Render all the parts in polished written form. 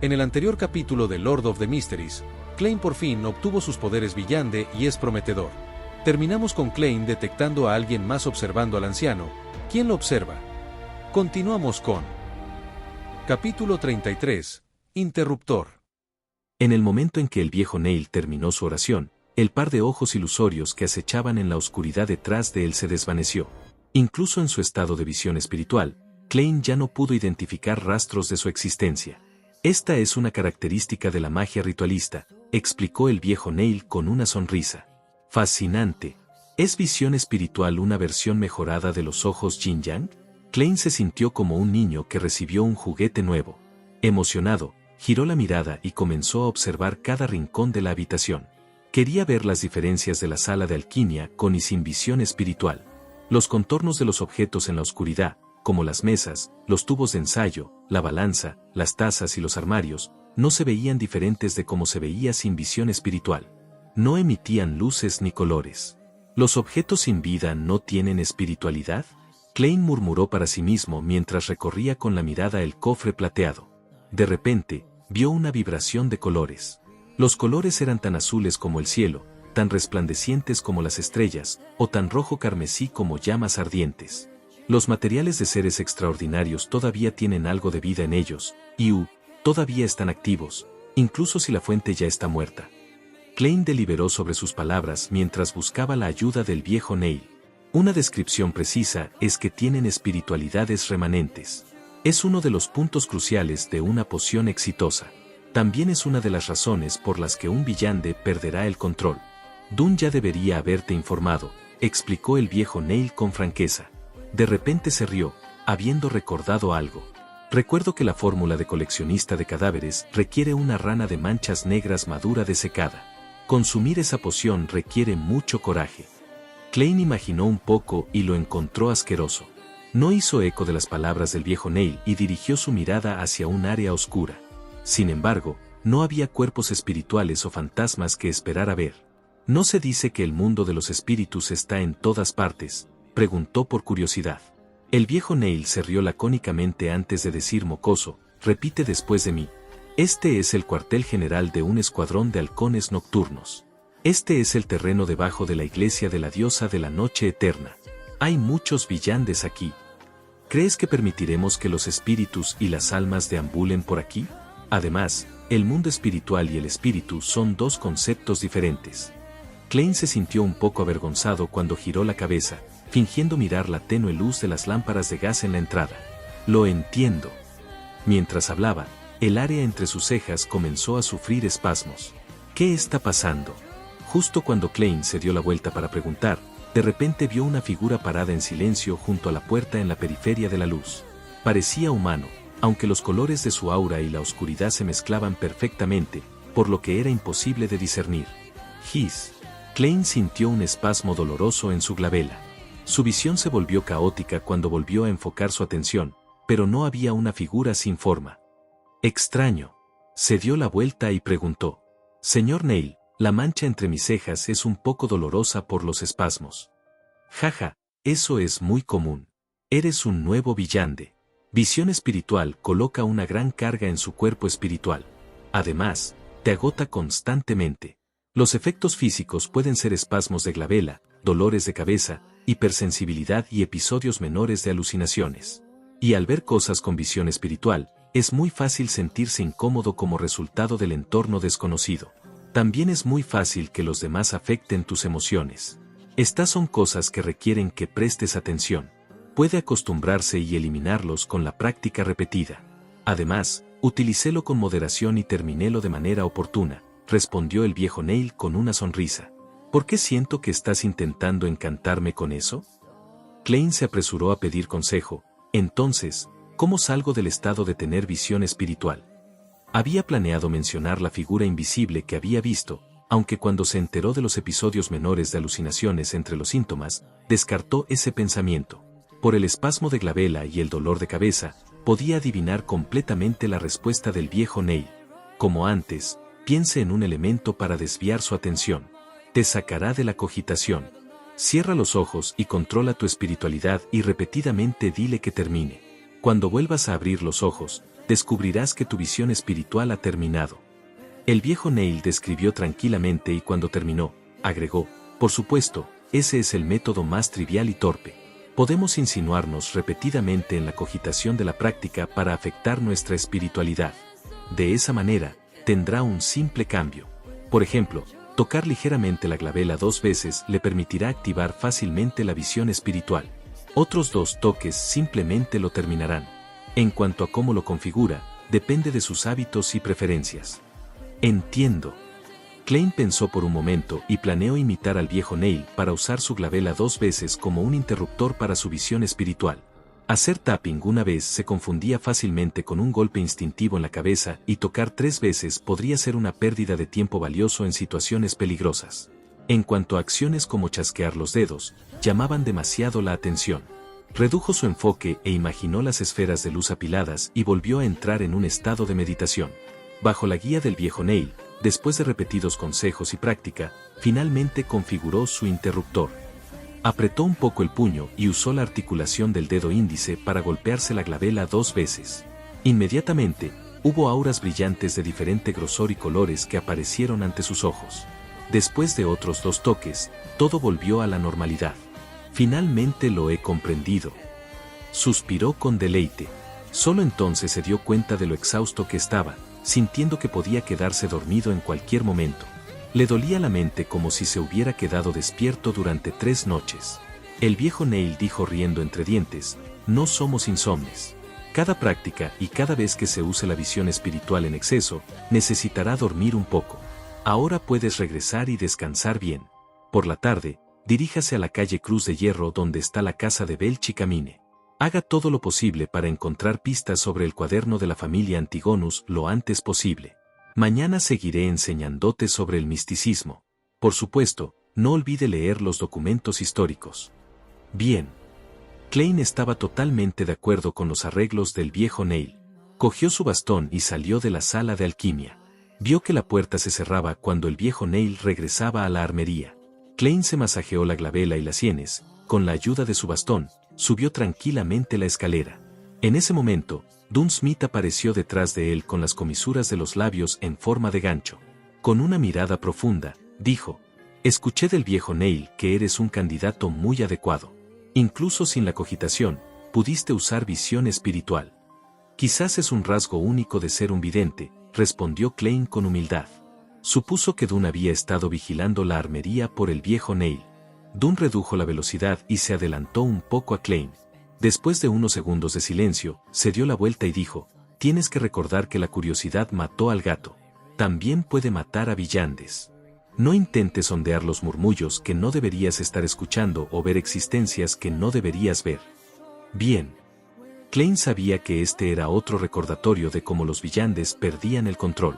En el anterior capítulo de Lord of the Mysteries, Klein por fin obtuvo sus poderes Villande y es prometedor. Terminamos con Klein detectando a alguien más observando al anciano. ¿Quién lo observa? Continuamos con Capítulo 33, Interruptor. En el momento en que el viejo Neil terminó su oración, el par de ojos ilusorios que acechaban en la oscuridad detrás de él se desvaneció. Incluso en su estado de visión espiritual, Klein ya no pudo identificar rastros de su existencia. Esta es una característica de la magia ritualista, explicó el viejo Neil con una sonrisa. Fascinante. ¿Es visión espiritual una versión mejorada de los ojos Yin Yang? Klein se sintió como un niño que recibió un juguete nuevo. Emocionado, giró la mirada y comenzó a observar cada rincón de la habitación. Quería ver las diferencias de la sala de alquimia con y sin visión espiritual. Los contornos de los objetos en la oscuridad, como las mesas, los tubos de ensayo, la balanza, las tazas y los armarios, no se veían diferentes de como se veía sin visión espiritual. No emitían luces ni colores. ¿Los objetos sin vida no tienen espiritualidad? Klein murmuró para sí mismo mientras recorría con la mirada el cofre plateado. De repente, vio una vibración de colores. Los colores eran tan azules como el cielo, tan resplandecientes como las estrellas, o tan rojo carmesí como llamas ardientes. Los materiales de seres extraordinarios todavía tienen algo de vida en ellos, y todavía están activos, incluso si la fuente ya está muerta. Klein deliberó sobre sus palabras mientras buscaba la ayuda del viejo Neil. Una descripción precisa es que tienen espiritualidades remanentes. Es uno de los puntos cruciales de una poción exitosa. También es una de las razones por las que un Villande perderá el control. Dun ya debería haberte informado, explicó el viejo Neil con franqueza. De repente se rió, habiendo recordado algo. Recuerdo que la fórmula de coleccionista de cadáveres requiere una rana de manchas negras madura desecada. Consumir esa poción requiere mucho coraje. Klein imaginó un poco y lo encontró asqueroso. No hizo eco de las palabras del viejo Neil y dirigió su mirada hacia un área oscura. Sin embargo, no había cuerpos espirituales o fantasmas que esperara ver. ¿No se dice que el mundo de los espíritus está en todas partes?, preguntó por curiosidad. El viejo Neil se rió lacónicamente antes de decir mocoso, repite después de mí. Este es el cuartel general de un escuadrón de halcones nocturnos. Este es el terreno debajo de la iglesia de la diosa de la noche eterna. Hay muchos villandes aquí. ¿Crees que permitiremos que los espíritus y las almas deambulen por aquí? Además, el mundo espiritual y el espíritu son dos conceptos diferentes. Klein se sintió un poco avergonzado cuando giró la cabeza, fingiendo mirar la tenue luz de las lámparas de gas en la entrada. Lo entiendo. Mientras hablaba, el área entre sus cejas comenzó a sufrir espasmos. ¿Qué está pasando? Justo cuando Klein se dio la vuelta para preguntar, de repente vio una figura parada en silencio junto a la puerta en la periferia de la luz. Parecía humano, aunque los colores de su aura y la oscuridad se mezclaban perfectamente, por lo que era imposible de discernir. Hiss. Klein sintió un espasmo doloroso en su glabela. Su visión se volvió caótica cuando volvió a enfocar su atención, pero no había una figura sin forma. Extraño. Se dio la vuelta y preguntó. Señor Neil, la mancha entre mis cejas es un poco dolorosa por los espasmos. Jaja, eso es muy común. Eres un nuevo Villande. Visión espiritual coloca una gran carga en su cuerpo espiritual. Además, te agota constantemente. Los efectos físicos pueden ser espasmos de glabela, dolores de cabeza, hipersensibilidad y episodios menores de alucinaciones. Y al ver cosas con visión espiritual, es muy fácil sentirse incómodo como resultado del entorno desconocido. También es muy fácil que los demás afecten tus emociones. Estas son cosas que requieren que prestes atención. Puede acostumbrarse y eliminarlos con la práctica repetida. Además, utilicélo con moderación y terminélo de manera oportuna, respondió el viejo Neil con una sonrisa. ¿Por qué siento que estás intentando encantarme con eso? Klein se apresuró a pedir consejo. Entonces, ¿cómo salgo del estado de tener visión espiritual? Había planeado mencionar la figura invisible que había visto, aunque cuando se enteró de los episodios menores de alucinaciones entre los síntomas, descartó ese pensamiento. Por el espasmo de glabela y el dolor de cabeza, podía adivinar completamente la respuesta del viejo Neil. Como antes, piense en un elemento para desviar su atención. Te sacará de la cogitación. Cierra los ojos y controla tu espiritualidad y repetidamente dile que termine. Cuando vuelvas a abrir los ojos, descubrirás que tu visión espiritual ha terminado. El viejo Neil describió tranquilamente y cuando terminó, agregó, por supuesto, ese es el método más trivial y torpe. Podemos insinuarnos repetidamente en la cogitación de la práctica para afectar nuestra espiritualidad. De esa manera, tendrá un simple cambio. Por ejemplo, tocar ligeramente la glabela 2 veces le permitirá activar fácilmente la visión espiritual. Otros 2 toques simplemente lo terminarán. En cuanto a cómo lo configura, depende de sus hábitos y preferencias. Entiendo. Klein pensó por un momento y planeó imitar al viejo Neil para usar su glabela 2 veces como un interruptor para su visión espiritual. Hacer tapping una vez se confundía fácilmente con un golpe instintivo en la cabeza y tocar 3 veces podría ser una pérdida de tiempo valioso en situaciones peligrosas. En cuanto a acciones como chasquear los dedos, llamaban demasiado la atención. Redujo su enfoque e imaginó las esferas de luz apiladas y volvió a entrar en un estado de meditación. Bajo la guía del viejo Neil, después de repetidos consejos y práctica, finalmente configuró su interruptor. Apretó un poco el puño y usó la articulación del dedo índice para golpearse la glabela 2 veces. Inmediatamente, hubo auras brillantes de diferente grosor y colores que aparecieron ante sus ojos. Después de otros 2 toques, todo volvió a la normalidad. Finalmente lo he comprendido. Suspiró con deleite. Solo entonces se dio cuenta de lo exhausto que estaba, sintiendo que podía quedarse dormido en cualquier momento. Le dolía la mente como si se hubiera quedado despierto durante 3 noches. El viejo Neil dijo riendo entre dientes, no somos insomnes. Cada práctica y cada vez que se use la visión espiritual en exceso, necesitará dormir un poco. Ahora puedes regresar y descansar bien. Por la tarde, diríjase a la calle Cruz de Hierro donde está la casa de Belch y camine. Haga todo lo posible para encontrar pistas sobre el cuaderno de la familia Antigonus lo antes posible. Mañana seguiré enseñándote sobre el misticismo. Por supuesto, no olvide leer los documentos históricos. Bien. Klein estaba totalmente de acuerdo con los arreglos del viejo Neil. Cogió su bastón y salió de la sala de alquimia. Vio que la puerta se cerraba cuando el viejo Neil regresaba a la armería. Klein se masajeó la glabela y las sienes, con la ayuda de su bastón, subió tranquilamente la escalera. En ese momento, Dunn Smith apareció detrás de él con las comisuras de los labios en forma de gancho. Con una mirada profunda, dijo, escuché del viejo Neil que eres un candidato muy adecuado. Incluso sin la cogitación, pudiste usar visión espiritual. Quizás es un rasgo único de ser un vidente, respondió Klein con humildad. Supuso que Dunn había estado vigilando la armería por el viejo Neil. Dunn redujo la velocidad y se adelantó un poco a Klein. Después de unos segundos de silencio, se dio la vuelta y dijo, tienes que recordar que la curiosidad mató al gato. También puede matar a Villandes. No intentes sondear los murmullos que no deberías estar escuchando o ver existencias que no deberías ver. Bien. Klein sabía que este era otro recordatorio de cómo los Villandes perdían el control.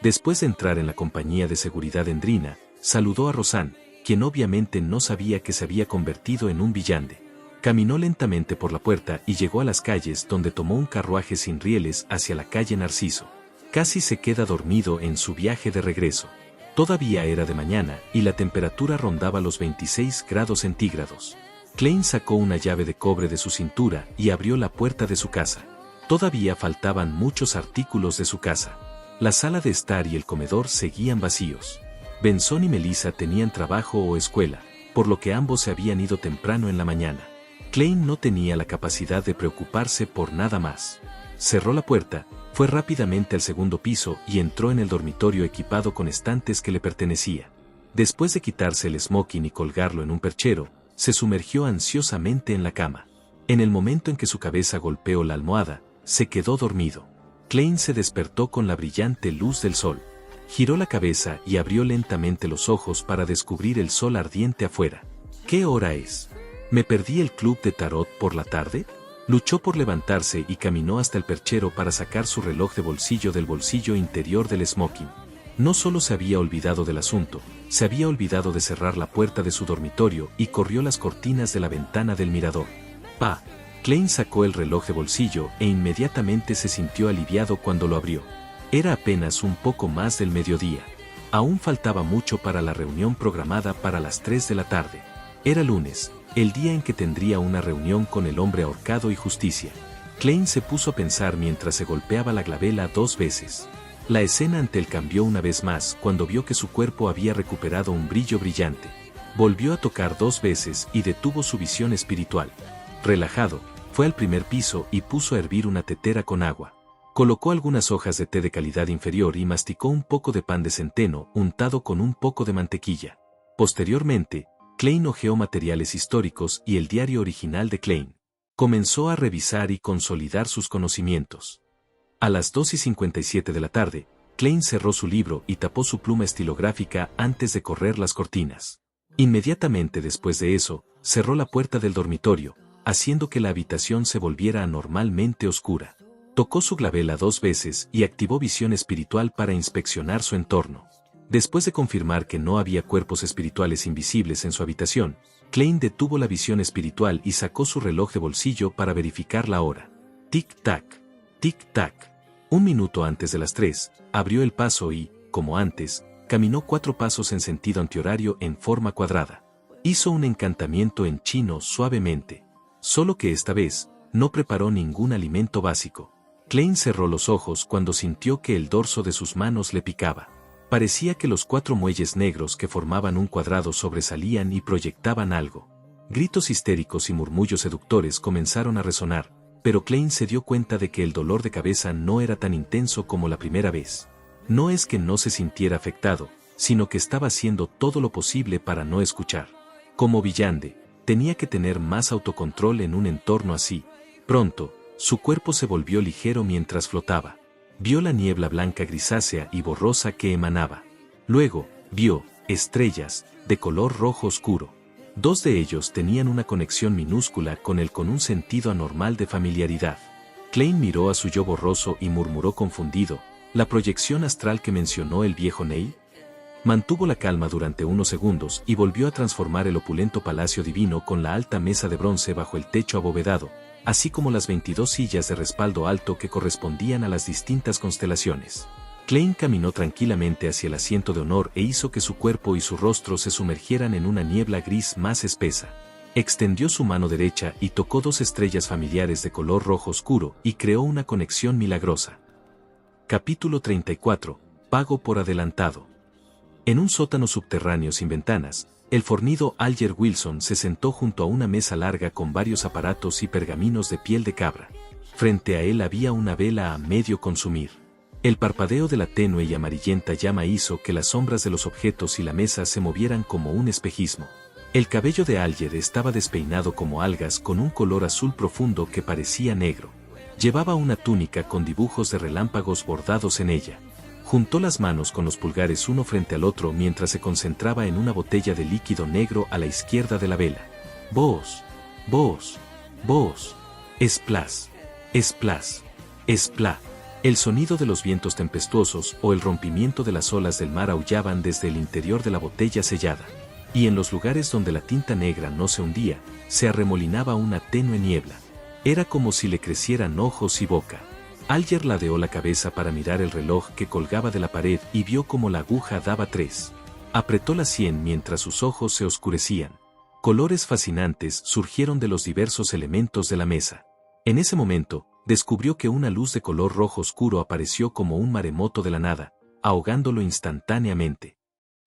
Después de entrar en la compañía de seguridad Endrina, saludó a Rosanne, quien obviamente no sabía que se había convertido en un Villande. Caminó lentamente por la puerta y llegó a las calles donde tomó un carruaje sin rieles hacia la calle Narciso. Casi se queda dormido en su viaje de regreso. Todavía era de mañana y la temperatura rondaba los 26 grados centígrados. Klein sacó una llave de cobre de su cintura y abrió la puerta de su casa. Todavía faltaban muchos artículos de su casa. La sala de estar y el comedor seguían vacíos. Benson y Melissa tenían trabajo o escuela, por lo que ambos se habían ido temprano en la mañana. Klein no tenía la capacidad de preocuparse por nada más. Cerró la puerta, fue rápidamente al segundo piso y entró en el dormitorio equipado con estantes que le pertenecía. Después de quitarse el smoking y colgarlo en un perchero, se sumergió ansiosamente en la cama. En el momento en que su cabeza golpeó la almohada, se quedó dormido. Klein se despertó con la brillante luz del sol. Giró la cabeza y abrió lentamente los ojos para descubrir el sol ardiente afuera. ¿Qué hora es? ¿Me perdí el club de tarot por la tarde? Luchó por levantarse y caminó hasta el perchero para sacar su reloj de bolsillo del bolsillo interior del smoking. No solo se había olvidado del asunto, se había olvidado de cerrar la puerta de su dormitorio y corrió las cortinas de la ventana del mirador. ¡Pa! Klein sacó el reloj de bolsillo e inmediatamente se sintió aliviado cuando lo abrió. Era apenas un poco más del mediodía. Aún faltaba mucho para la reunión programada para las 3 de la tarde. Era lunes, el día en que tendría una reunión con el hombre ahorcado y justicia. Klein se puso a pensar mientras se golpeaba la glabela 2 veces. La escena ante él cambió una vez más cuando vio que su cuerpo había recuperado un brillo brillante. Volvió a tocar 2 veces y detuvo su visión espiritual. Relajado, fue al primer piso y puso a hervir una tetera con agua. Colocó algunas hojas de té de calidad inferior y masticó un poco de pan de centeno untado con un poco de mantequilla. Posteriormente, Klein hojeó materiales históricos y el diario original de Klein. Comenzó a revisar y consolidar sus conocimientos. A las 2:57 de la tarde, Klein cerró su libro y tapó su pluma estilográfica antes de correr las cortinas. Inmediatamente después de eso, cerró la puerta del dormitorio, haciendo que la habitación se volviera anormalmente oscura. Tocó su glabela 2 veces y activó visión espiritual para inspeccionar su entorno. Después de confirmar que no había cuerpos espirituales invisibles en su habitación, Klein detuvo la visión espiritual y sacó su reloj de bolsillo para verificar la hora. Tic-tac, tic-tac. 1 minuto antes de las 3, abrió el paso y, como antes, caminó 4 pasos en sentido antihorario en forma cuadrada. Hizo un encantamiento en chino suavemente. Solo que esta vez, no preparó ningún alimento básico. Klein cerró los ojos cuando sintió que el dorso de sus manos le picaba. Parecía que los 4 muelles negros que formaban un cuadrado sobresalían y proyectaban algo. Gritos histéricos y murmullos seductores comenzaron a resonar, pero Klein se dio cuenta de que el dolor de cabeza no era tan intenso como la primera vez. No es que no se sintiera afectado, sino que estaba haciendo todo lo posible para no escuchar. Como Villande, tenía que tener más autocontrol en un entorno así. Pronto, su cuerpo se volvió ligero mientras flotaba. Vio la niebla blanca grisácea y borrosa que emanaba. Luego, vio estrellas, de color rojo oscuro. 2 de ellos tenían una conexión minúscula con él con un sentido anormal de familiaridad. Klein miró a su yo borroso y murmuró confundido, ¿la proyección astral que mencionó el viejo Neil? Mantuvo la calma durante unos segundos y volvió a transformar el opulento palacio divino con la alta mesa de bronce bajo el techo abovedado, así como las 22 sillas de respaldo alto que correspondían a las distintas constelaciones. Klein caminó tranquilamente hacia el asiento de honor e hizo que su cuerpo y su rostro se sumergieran en una niebla gris más espesa. Extendió su mano derecha y tocó 2 estrellas familiares de color rojo oscuro y creó una conexión milagrosa. Capítulo 34. Pago por adelantado. En un sótano subterráneo sin ventanas, el fornido Alger Wilson se sentó junto a una mesa larga con varios aparatos y pergaminos de piel de cabra. Frente a él había una vela a medio consumir. El parpadeo de la tenue y amarillenta llama hizo que las sombras de los objetos y la mesa se movieran como un espejismo. El cabello de Alger estaba despeinado como algas con un color azul profundo que parecía negro. Llevaba una túnica con dibujos de relámpagos bordados en ella. Juntó las manos con los pulgares uno frente al otro mientras se concentraba en una botella de líquido negro a la izquierda de la vela. Vos, vos, vos. Splash, splash, splash. El sonido de los vientos tempestuosos o el rompimiento de las olas del mar aullaban desde el interior de la botella sellada. Y en los lugares donde la tinta negra no se hundía, se arremolinaba una tenue niebla. Era como si le crecieran ojos y boca. Alger ladeó la cabeza para mirar el reloj que colgaba de la pared y vio como la aguja daba 3. Apretó la sien mientras sus ojos se oscurecían. Colores fascinantes surgieron de los diversos elementos de la mesa. En ese momento, descubrió que una luz de color rojo oscuro apareció como un maremoto de la nada, ahogándolo instantáneamente.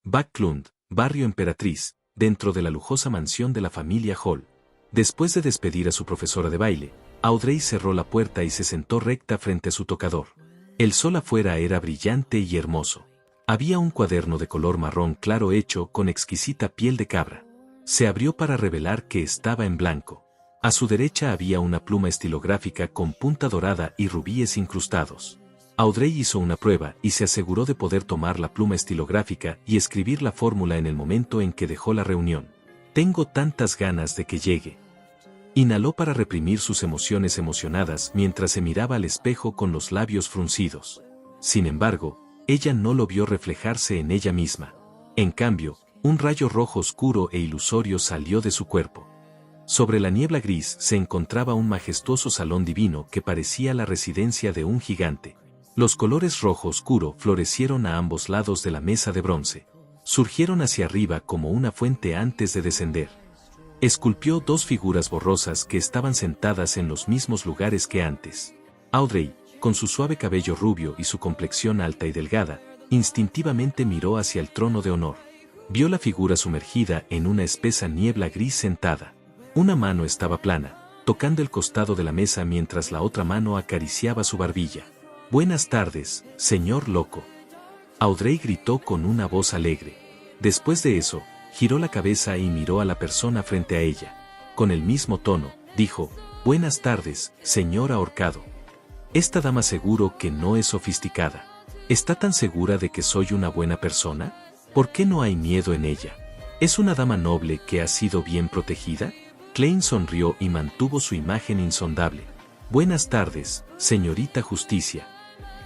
Backlund, barrio Emperatriz, dentro de la lujosa mansión de la familia Hall. Después de despedir a su profesora de baile, Audrey cerró la puerta y se sentó recta frente a su tocador. El sol afuera era brillante y hermoso. Había un cuaderno de color marrón claro hecho con exquisita piel de cabra. Se abrió para revelar que estaba en blanco. A su derecha había una pluma estilográfica con punta dorada y rubíes incrustados. Audrey hizo una prueba y se aseguró de poder tomar la pluma estilográfica y escribir la fórmula en el momento en que dejó la reunión. Tengo tantas ganas de que llegue. Inhaló para reprimir sus emociones emocionadas mientras se miraba al espejo con los labios fruncidos. Sin embargo, ella no lo vio reflejarse en ella misma. En cambio, un rayo rojo oscuro e ilusorio salió de su cuerpo. Sobre la niebla gris se encontraba un majestuoso salón divino que parecía la residencia de un gigante. Los colores rojo oscuro florecieron a ambos lados de la mesa de bronce. Surgieron hacia arriba como una fuente antes de descender. Esculpió dos figuras borrosas que estaban sentadas en los mismos lugares que antes. Audrey, con su suave cabello rubio y su complexión alta y delgada, instintivamente miró hacia el trono de honor. Vio la figura sumergida en una espesa niebla gris sentada. Una mano estaba plana, tocando el costado de la mesa mientras la otra mano acariciaba su barbilla. «Buenas tardes, señor loco». Audrey gritó con una voz alegre. Después de eso, giró la cabeza y miró a la persona frente a ella. Con el mismo tono, dijo, «Buenas tardes, señor ahorcado». Esta dama seguro que no es sofisticada. ¿Está tan segura de que soy una buena persona? ¿Por qué no hay miedo en ella? ¿Es una dama noble que ha sido bien protegida? Klein sonrió y mantuvo su imagen insondable. «Buenas tardes, señorita Justicia».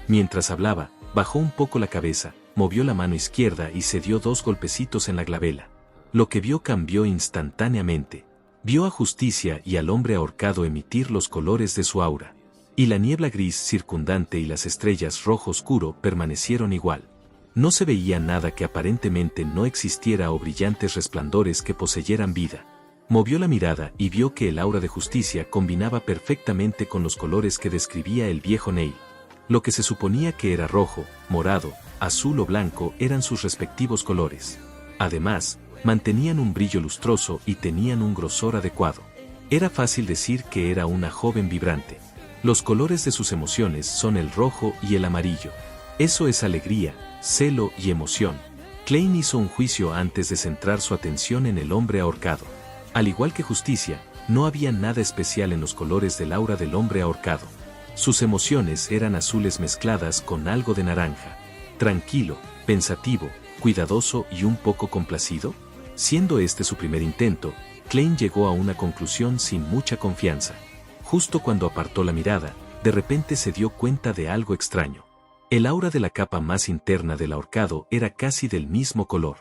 Mientras hablaba, bajó un poco la cabeza, movió la mano izquierda y se dio 2 golpecitos en la glabela. Lo que vio cambió instantáneamente. Vio a Justicia y al hombre ahorcado emitir los colores de su aura. Y la niebla gris circundante y las estrellas rojo oscuro permanecieron igual. No se veía nada que aparentemente no existiera o brillantes resplandores que poseyeran vida. Movió la mirada y vio que el aura de Justicia combinaba perfectamente con los colores que describía el viejo Neil. Lo que se suponía que era rojo, morado, azul o blanco eran sus respectivos colores. Además, mantenían un brillo lustroso y tenían un grosor adecuado. Era fácil decir que era una joven vibrante. Los colores de sus emociones son el rojo y el amarillo. Eso es alegría, celo y emoción. Klein hizo un juicio antes de centrar su atención en el hombre ahorcado. Al igual que Justicia, no había nada especial en los colores del aura del hombre ahorcado. Sus emociones eran azules mezcladas con algo de naranja. Tranquilo, pensativo, cuidadoso y un poco complacido. Siendo este su primer intento, Klein llegó a una conclusión sin mucha confianza. Justo cuando apartó la mirada, de repente se dio cuenta de algo extraño. El aura de la capa más interna del ahorcado era casi del mismo color.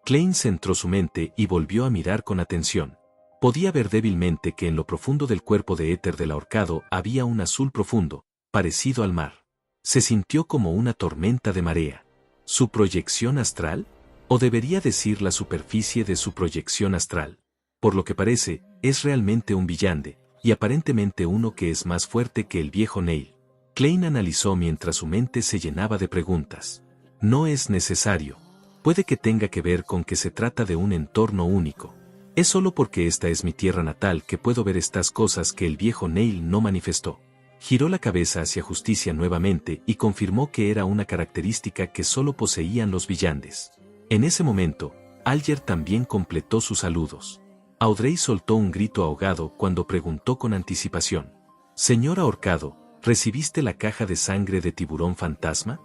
Klein centró su mente y volvió a mirar con atención. Podía ver débilmente que en lo profundo del cuerpo de éter del ahorcado había un azul profundo, parecido al mar. Se sintió como una tormenta de marea. ¿Su proyección astral? ¿O debería decir la superficie de su proyección astral? Por lo que parece, es realmente un villande, y aparentemente uno que es más fuerte que el viejo Neil. Klein analizó mientras su mente se llenaba de preguntas. No es necesario. Puede que tenga que ver con que se trata de un entorno único. Es solo porque esta es mi tierra natal que puedo ver estas cosas que el viejo Neil no manifestó. Giró la cabeza hacia Justicia nuevamente y confirmó que era una característica que solo poseían los villandes. En ese momento, Alger también completó sus saludos. Audrey soltó un grito ahogado cuando preguntó con anticipación. «Señor ahorcado, ¿recibiste la caja de sangre de tiburón fantasma?»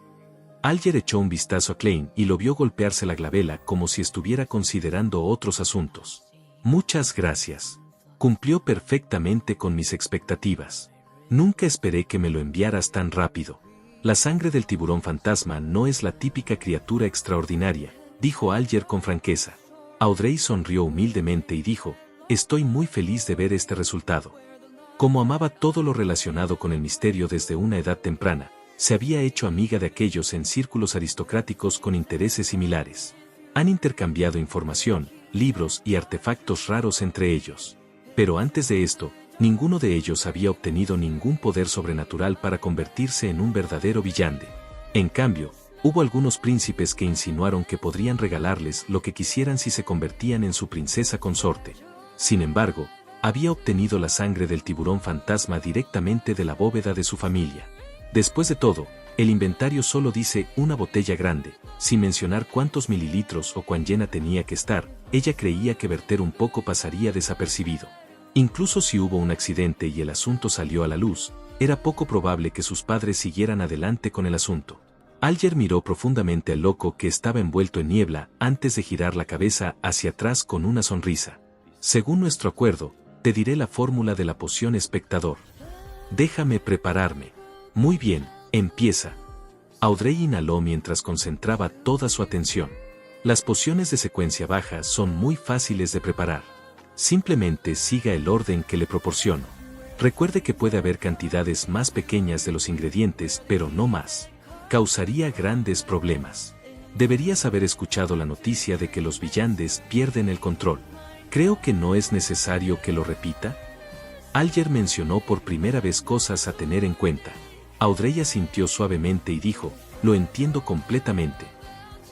Alger echó un vistazo a Klein y lo vio golpearse la glabela como si estuviera considerando otros asuntos. «Muchas gracias. Cumplió perfectamente con mis expectativas. Nunca esperé que me lo enviaras tan rápido. La sangre del tiburón fantasma no es la típica criatura extraordinaria», dijo Alger con franqueza. Audrey sonrió humildemente y dijo, «Estoy muy feliz de ver este resultado». Como amaba todo lo relacionado con el misterio desde una edad temprana, se había hecho amiga de aquellos en círculos aristocráticos con intereses similares. Han intercambiado información, libros y artefactos raros entre ellos. Pero antes de esto, ninguno de ellos había obtenido ningún poder sobrenatural para convertirse en un verdadero villande. En cambio, hubo algunos príncipes que insinuaron que podrían regalarles lo que quisieran si se convertían en su princesa consorte. Sin embargo, había obtenido la sangre del tiburón fantasma directamente de la bóveda de su familia. Después de todo, el inventario solo dice una botella grande, sin mencionar cuántos mililitros o cuán llena tenía que estar. Ella creía que verter un poco pasaría desapercibido. Incluso si hubo un accidente y el asunto salió a la luz, era poco probable que sus padres siguieran adelante con el asunto. Alger miró profundamente al loco que estaba envuelto en niebla antes de girar la cabeza hacia atrás con una sonrisa. «Según nuestro acuerdo, te diré la fórmula de la poción espectador. Déjame prepararme». «Muy bien, empieza». Audrey inhaló mientras concentraba toda su atención. Las pociones de secuencia baja son muy fáciles de preparar. Simplemente siga el orden que le proporciono. Recuerde que puede haber cantidades más pequeñas de los ingredientes, pero no más. Causaría grandes problemas. Deberías haber escuchado la noticia de que los villandes pierden el control. Creo que no es necesario que lo repita. Alger mencionó por primera vez cosas a tener en cuenta. Audrey asintió suavemente y dijo, lo entiendo completamente.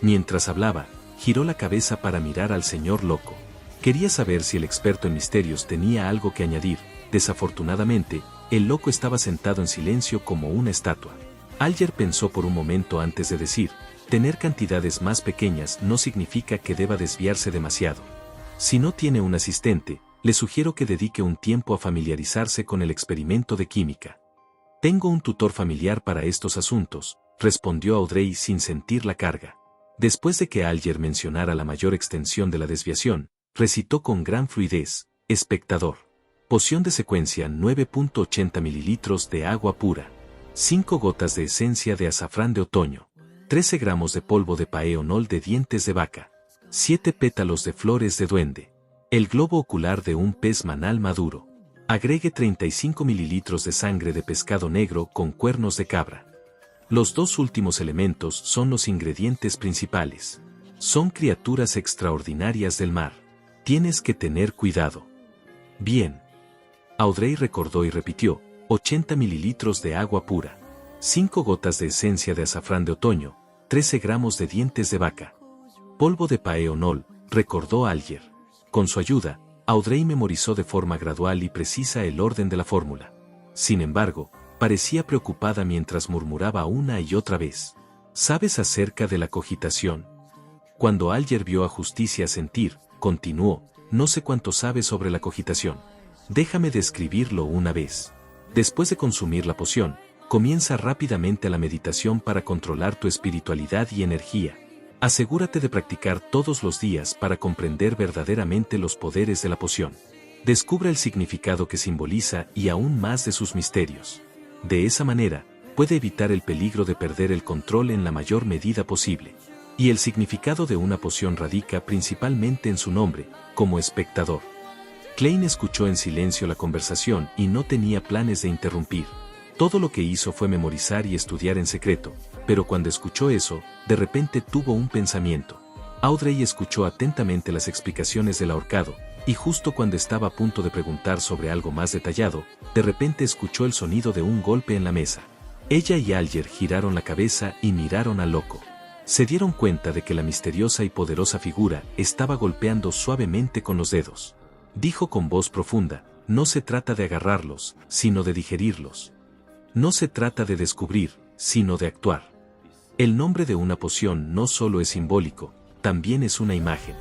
Mientras hablaba, giró la cabeza para mirar al señor loco. Quería saber si el experto en misterios tenía algo que añadir. Desafortunadamente, el loco estaba sentado en silencio como una estatua. Alger pensó por un momento antes de decir, tener cantidades más pequeñas no significa que deba desviarse demasiado. Si no tiene un asistente, le sugiero que dedique un tiempo a familiarizarse con el experimento de química. Tengo un tutor familiar para estos asuntos, respondió Audrey sin sentir la carga. Después de que Alger mencionara la mayor extensión de la desviación, recitó con gran fluidez, espectador. Poción de secuencia 9.80 mililitros de agua pura. 5 gotas de esencia de azafrán de otoño. 13 gramos de polvo de paeonol de dientes de vaca. 7 pétalos de flores de duende. El globo ocular de un pez manal maduro. Agregue 35 mililitros de sangre de pescado negro con cuernos de cabra. Los dos últimos elementos son los ingredientes principales. Son criaturas extraordinarias del mar. Tienes que tener cuidado. Bien. Audrey recordó y repitió, 80 mililitros de agua pura. 5 gotas de esencia de azafrán de otoño, 13 gramos de dientes de vaca. Polvo de paeonol, recordó Alger. Con su ayuda, Audrey memorizó de forma gradual y precisa el orden de la fórmula. Sin embargo, parecía preocupada mientras murmuraba una y otra vez. ¿Sabes acerca de la cogitación? Cuando Alger vio a Justicia sentir, continuó, no sé cuánto sabes sobre la cogitación. Déjame describirlo una vez. Después de consumir la poción, comienza rápidamente la meditación para controlar tu espiritualidad y energía. Asegúrate de practicar todos los días para comprender verdaderamente los poderes de la poción. Descubre el significado que simboliza y aún más de sus misterios. De esa manera, puede evitar el peligro de perder el control en la mayor medida posible. Y el significado de una poción radica principalmente en su nombre, como espectador. Klein escuchó en silencio la conversación y no tenía planes de interrumpir. Todo lo que hizo fue memorizar y estudiar en secreto, pero cuando escuchó eso, de repente tuvo un pensamiento. Audrey escuchó atentamente las explicaciones del ahorcado, y justo cuando estaba a punto de preguntar sobre algo más detallado, de repente escuchó el sonido de un golpe en la mesa. Ella y Alger giraron la cabeza y miraron al loco. Se dieron cuenta de que la misteriosa y poderosa figura estaba golpeando suavemente con los dedos. Dijo con voz profunda, no se trata de agarrarlos, sino de digerirlos. No se trata de descubrir, sino de actuar. El nombre de una poción no solo es simbólico, también es una imagen.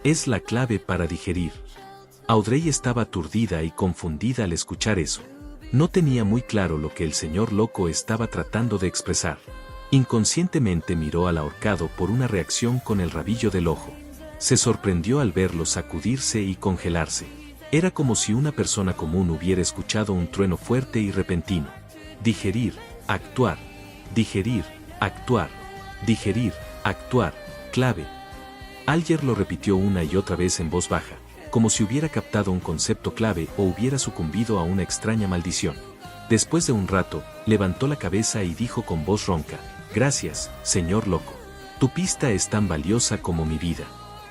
Es la clave para digerir. Audrey estaba aturdida y confundida al escuchar eso. No tenía muy claro lo que el señor loco estaba tratando de expresar. Inconscientemente miró al ahorcado por una reacción con el rabillo del ojo. Se sorprendió al verlo sacudirse y congelarse. Era como si una persona común hubiera escuchado un trueno fuerte y repentino. Digerir, actuar. Digerir, actuar. Digerir, actuar. Clave. Alger lo repitió una y otra vez en voz baja, como si hubiera captado un concepto clave o hubiera sucumbido a una extraña maldición. Después de un rato, levantó la cabeza y dijo con voz ronca, gracias, señor loco. Tu pista es tan valiosa como mi vida.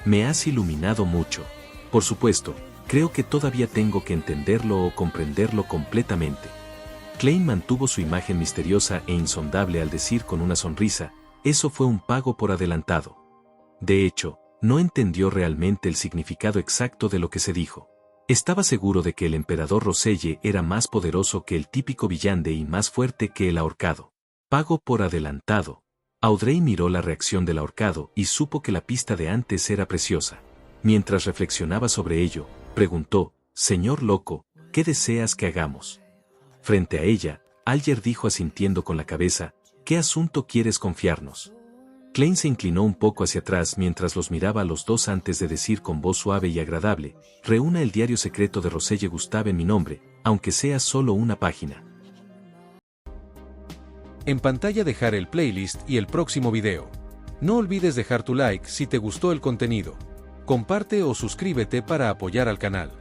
Me has iluminado mucho. Por supuesto, creo que todavía tengo que entenderlo o comprenderlo completamente. Klein mantuvo su imagen misteriosa e insondable al decir con una sonrisa, eso fue un pago por adelantado. De hecho, no entendió realmente el significado exacto de lo que se dijo. Estaba seguro de que el emperador Roselle era más poderoso que el típico villande y más fuerte que el ahorcado. Pago por adelantado. Audrey miró la reacción del ahorcado y supo que la pista de antes era preciosa. Mientras reflexionaba sobre ello, preguntó, señor loco, ¿qué deseas que hagamos? Frente a ella, Alger dijo asintiendo con la cabeza, ¿qué asunto quieres confiarnos? Klein se inclinó un poco hacia atrás mientras los miraba a los dos antes de decir con voz suave y agradable, reúna el diario secreto de Roselle Gustave en mi nombre, aunque sea solo una página. En pantalla dejar el playlist y el próximo video. No olvides dejar tu like si te gustó el contenido. Comparte o suscríbete para apoyar al canal.